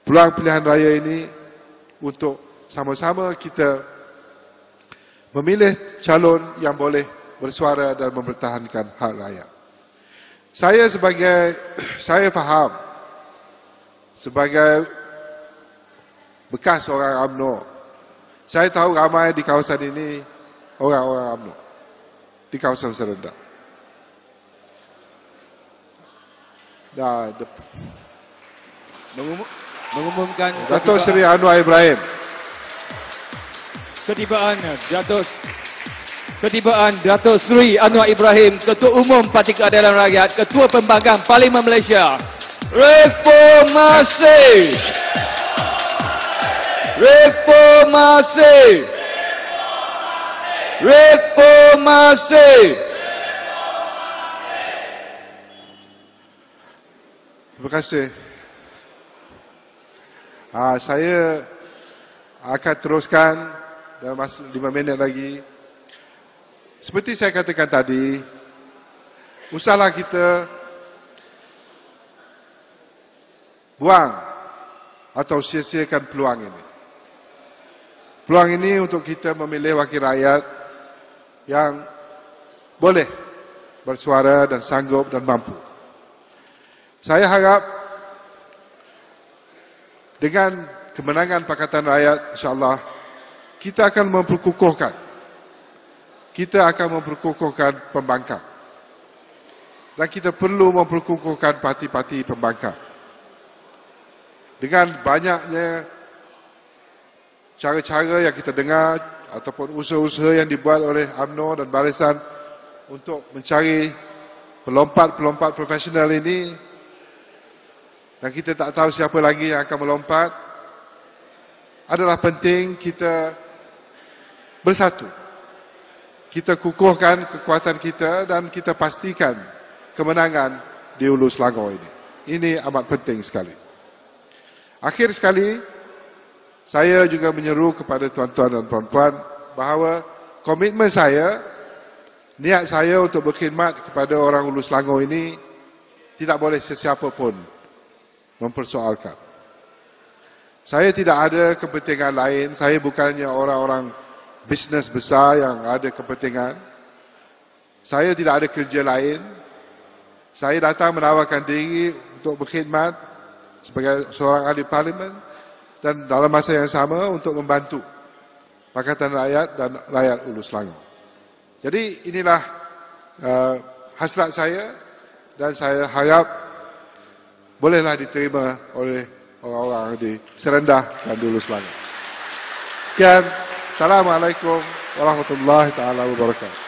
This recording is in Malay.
peluang pilihan raya ini untuk sama-sama kita memilih calon yang boleh bersuara dan mempertahankan hak rakyat. Saya faham sebagai bekas orang UMNO, saya tahu ramai di kawasan ini orang-orang UMNO di kawasan Serendam. Mengumumkan Datuk Seri Anwar Ibrahim. Ketibaan Datuk Seri Anwar Ibrahim, Ketua Umum Parti Keadilan Rakyat, Ketua Pembangkang Parlimen Malaysia. Reformasi! Reformasi! Reformasi! Terima kasih. Saya akan teruskan dalam masa 5 minit lagi. Seperti saya katakan tadi, usahlah kita buang atau sia-siakan peluang ini. Peluang ini untuk kita memilih wakil rakyat yang boleh bersuara dan sanggup dan mampu. Saya harap dengan kemenangan Pakatan Rakyat, insyaAllah, kita akan memperkukuhkan pembangkang. Dan kita perlu memperkukuhkan parti-parti pembangkang. Dengan banyaknya cara-cara yang kita dengar ataupun usaha-usaha yang dibuat oleh UMNO dan barisan untuk mencari pelompat-pelompat profesional ini, dan kita tak tahu siapa lagi yang akan melompat, adalah penting kita bersatu. Kita kukuhkan kekuatan kita dan kita pastikan kemenangan di Hulu Selangor ini. Ini amat penting sekali. Akhir sekali, saya juga menyeru kepada tuan-tuan dan puan-puan bahawa komitmen saya, niat saya untuk berkhidmat kepada orang Hulu Selangor ini tidak boleh sesiapa pun mempersoalkan. Saya tidak ada kepentingan lain, saya bukannya orang-orang bisnes besar yang ada kepentingan. Saya tidak ada kerja lain. Saya datang menawarkan diri untuk berkhidmat sebagai seorang ahli parlimen dan dalam masa yang sama untuk membantu Pakatan Rakyat dan rakyat Hulu Selangor. Jadi inilah hasrat saya dan saya harap bolehlah diterima oleh orang-orang di Serendah dan Hulu Selangor. Sekian. Assalamualaikum warahmatullahi taala wabarakatuh.